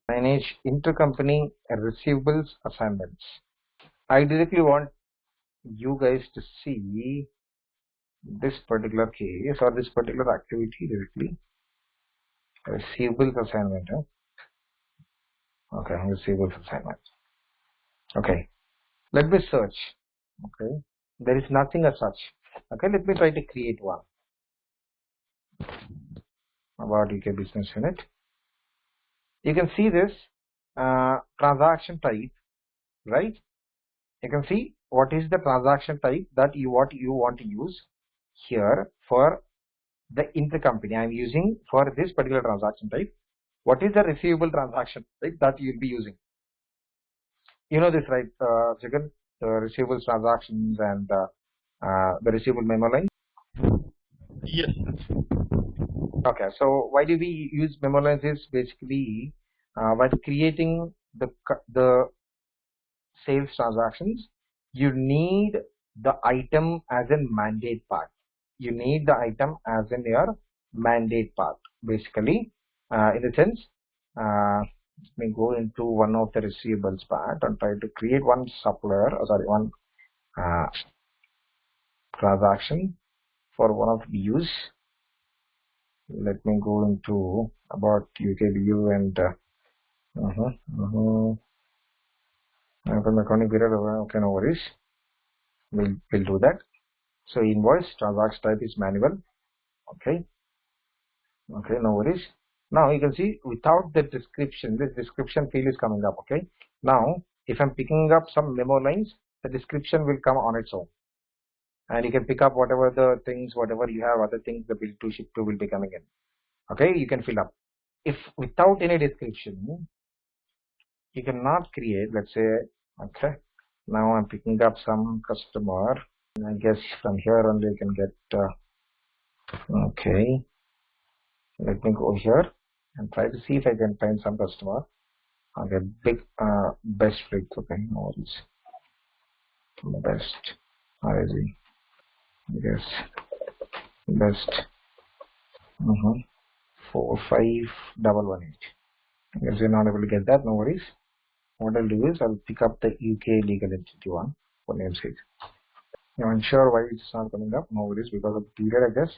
Manage intercompany receivables assignments. I directly want you guys to see this particular case or this particular activity directly. Receivables assignment. Okay, receivables assignment. Okay, let me search. Okay, there is nothing as such. Okay, let me try to create one about UK business unit. You can see this transaction type, right? You can see what is the transaction type that you want to use here for the intercompany. I am using for this particular transaction type. What is the receivable transaction type that you will be using? You know this, right, Jagan? The receivables transactions and the receivable memo line. Yes. Okay, so why do we use memo lines is basically while creating the sales transactions, you need the item as a mandate part. You need the item as in your mandate part, basically. In the sense, let me go into one of the receivables part and try to create one supplier, one transaction for one of the views. Let me go into about UK view and accounting period. Okay, no worries. We'll do that. So invoice transaction type is manual. Okay, no worries. Now you can see without the description, this description field is coming up. Okay, now if I'm picking up some memo lines, the description will come on its own, and you can pick up whatever the things, whatever you have, other things, the bill to ship to will be coming in. Okay, you can fill up. If without any description, you cannot create, let's say, okay, now I'm picking up some customer. I guess from here only you can get, okay, let me go here and try to see if I can find some customer. Okay, big, best freight, okay, no worries. Best, where is he? Yes, best, 45118. Yes, you're not able to get that, no worries. What I'll do is I'll pick up the UK legal entity one for namesake. I'm unsure why it's not coming up, no worries, because of the period, I guess.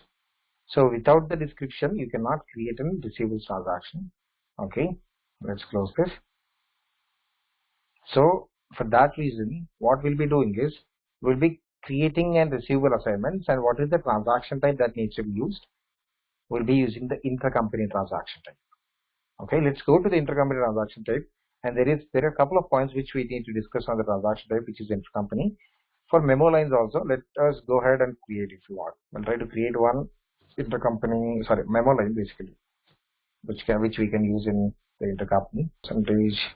So without the description, you cannot create a receivables transaction. Okay, let's close this. So for that reason, what we'll be doing is we'll be creating a receivable assignments, and what is the transaction type that needs to be used? We'll be using the intercompany transaction type. Okay, let's go to the intercompany transaction type, and there are a couple of points which we need to discuss on the transaction type, which is intercompany. For memo lines also, let us go ahead and create if you want. We'll try to create one intercompany, memo line basically, which we can use in the intercompany. Percentage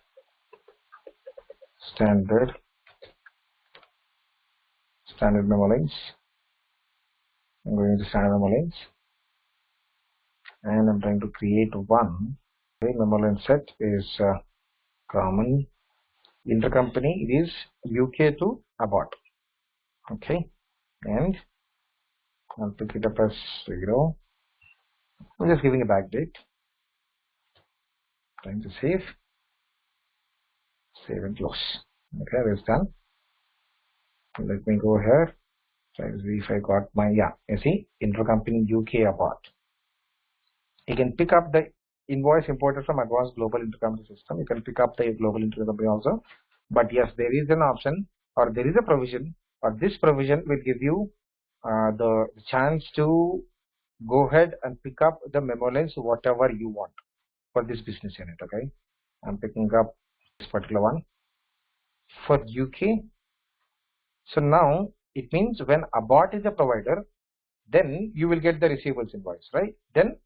standard memo lines. I'm going to standard memo lines, and I'm trying to create one. Okay, memo line set is common. Intercompany is UK to abroad. Okay, and I'll pick it up as 0. I'm just giving a backdate. Trying to save and close. Okay, that's done. Let me go here. Try to see if I got my, you see, intercompany UK abroad. You can pick up the invoice imported from advanced global intercompany system. You can pick up the global intercompany also. But yes, there is an option, or there is a provision, or this provision will give you the chance to go ahead and pick up the memo lines whatever you want for this business unit. Okay, I'm picking up this particular one for UK. So now it means when abort is a provider, then you will get the receivables invoice, right? Then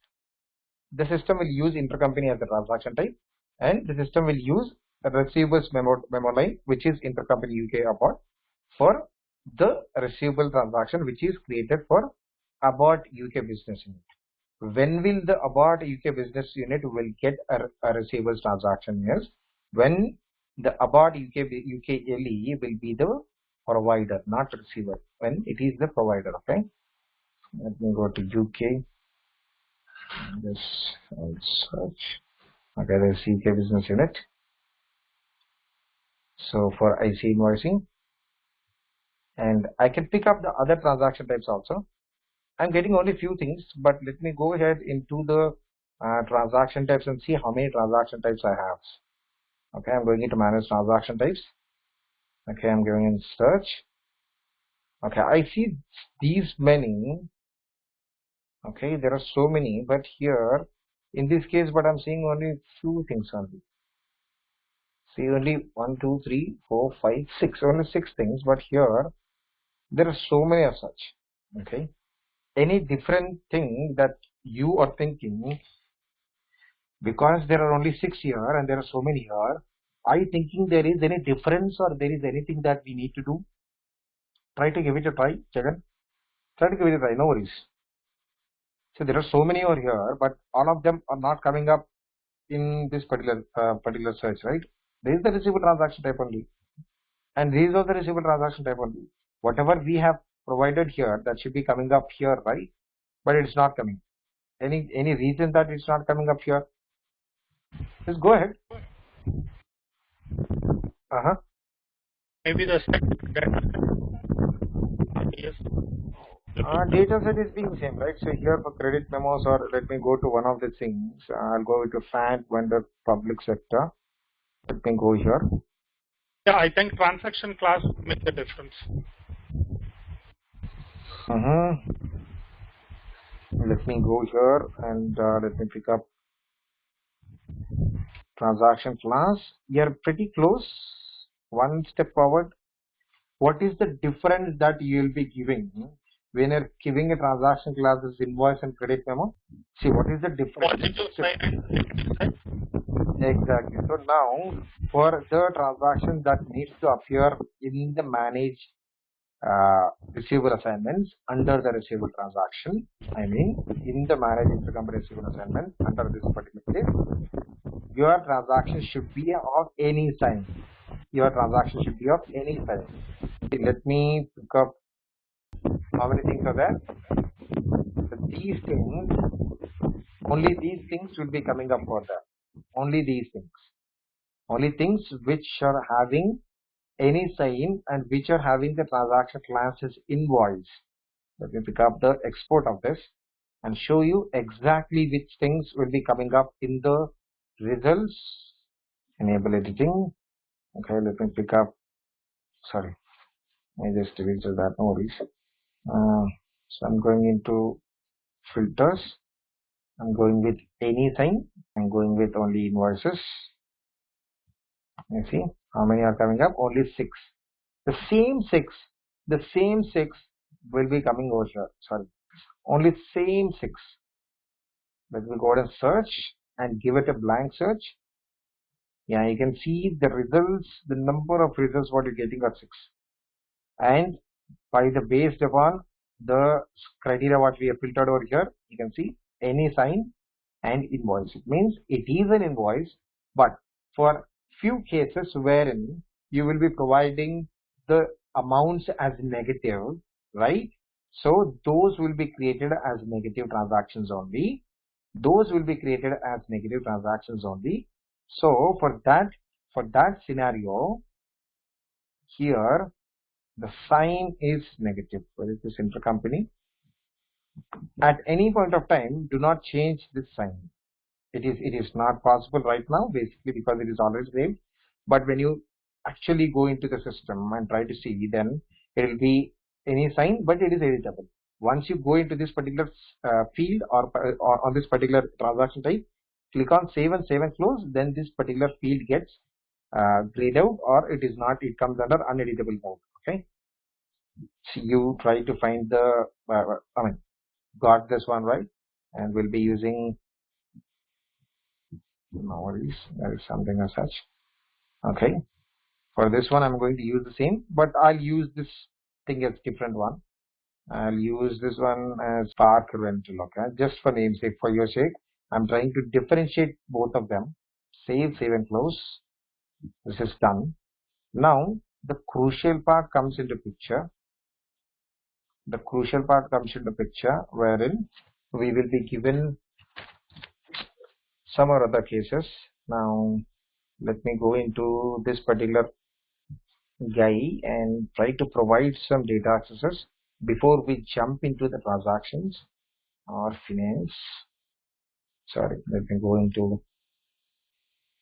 the system will use intercompany as the transaction type, and the system will use a receivables memo line, which is intercompany UK abort, for the receivable transaction which is created for abort UK business unit. When will the abort UK business unit will get a receivables transaction? Is when the abort UK LE will be the provider, not receiver, when it is the provider. Okay, let me go to UK. This I'll search. Okay, there's UK business unit. So for IC invoicing, and I can pick up the other transaction types also. I'm getting only few things, but let me go ahead into the transaction types and see how many transaction types I have. Okay, I'm going into manage transaction types. Okay, I'm going in search. Okay, I see these many. Okay, there are so many, but here in this case, but I'm seeing only few things only. See only 1, 2, 3, 4, 5, 6, only 6 things, but here there are so many of such. Okay, any different thing that you are thinking, because there are only 6 here and there are so many here, are you thinking there is any difference or there is anything that we need to do? Try to give it a try, Jagan. Try to give it a try, no worries. So there are so many over here, but all of them are not coming up in this particular search, right? This is the receivable transaction type only, and these are the receivable transaction type only. Whatever we have provided here, that should be coming up here, right? But it's not coming. Any reason that it's not coming up here? Just go ahead. Maybe the second data. Yes. Data set is being same, right? So here for credit memos, or let me go to one of the things. I'll go to FANT vendor public sector. Let me go here. Yeah, I think transaction class would make a difference. Let me go here and let me pick up transaction class. You're pretty close. One step forward. What is the difference that you will be giving when you're giving a transaction class as invoice and credit memo? See, what is the difference? Positive side and negative side. Exactly. So now, for the transaction that needs to appear in the manage receivable assignments under the receivable transaction, I mean in the manage intercompany receivable assignment under this particular case, your transaction should be of any sign. Your transaction should be of any sign. Let me pick up how many things are there. So these things, only these things will be coming up for that. Only these things. Only things which are having any sign and which are having the transaction class as invoice. Let me pick up the export of this and show you exactly which things will be coming up in the results. Enable editing. Okay, let me pick up. Sorry, I just deleted that. No worries. So I'm going into filters. I'm going with any sign. I'm going with only invoices. You see how many are coming up? Only 6. The same 6 will be coming over here. Sorry, only same 6. Let me go ahead and search and give it a blank search. Yeah, you can see the results, the number of results what you're getting are 6. And by the based upon the criteria what we have filtered over here, you can see any sign and invoice. It means it is an invoice, but for few cases wherein you will be providing the amounts as negative, right? So those will be created as negative transactions only. Those will be created as negative transactions only. So for that scenario, here the sign is negative. Where is this intercompany? At any point of time, do not change this sign. It is not possible right now, basically because it is always saved. But when you actually go into the system and try to see, then it will be any sign, but it is editable. Once you go into this particular field or on this particular transaction type, click on save and close, then this particular field gets grayed out, or it is not, it comes under uneditable mode. Okay, so you try to find the got this one right, and we'll be using, no worries, there is something as such. Okay, for this one I'm going to use the same, but I'll use this thing as different one. I'll use this one as Park Rental. Okay, just for namesake, for your sake, I'm trying to differentiate both of them. Save and close. This is done. Now the crucial part comes into picture. The crucial part comes into picture wherein we will be given some or other cases. Now let me go into this particular guy and try to provide some data accesses before we jump into the transactions or finance. Sorry, let me go into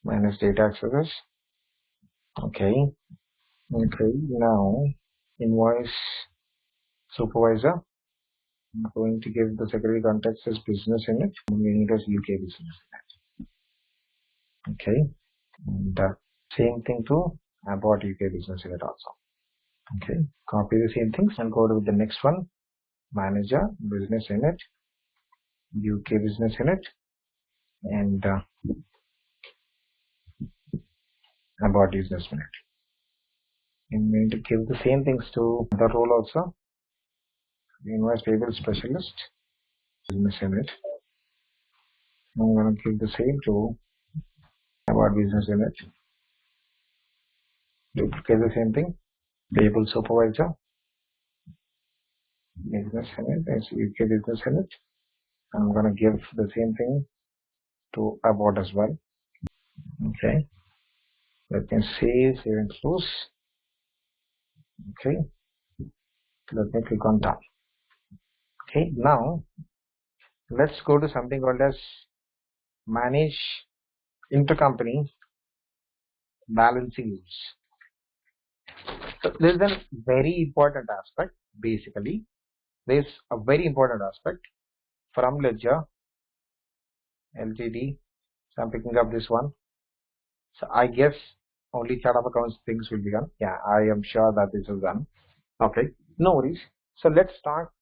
minus data accesses. Okay, now invoice supervisor. I'm going to give the secondary context as business unit. We need as UK business unit. Okay, and same thing to about UK business unit also. Okay, copy the same things and go to the next one. Manager, business unit, UK business unit, and about business unit. I'm going to give the same things to the role also. Invoice payable specialist, business unit. I'm going to give the same to about business unit. Duplicate the same thing. Payable supervisor, business unit, as UK business unit. I'm going to give the same thing to about as well. Okay. Let me save and close. Okay. Let me click on done. Okay. Now let's go to something called as manage intercompany balancing rules. So this is a very important aspect. Basically, there's a very important aspect from ledger LTD. So I'm picking up this one. So I guess only chart of accounts things will be done. Yeah, I am sure that this is done. Okay, no worries. So let's start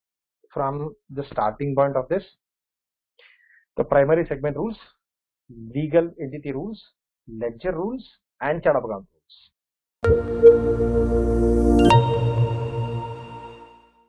from the starting point of this. The primary segment rules, legal entity rules, ledger rules, and chart of account rules.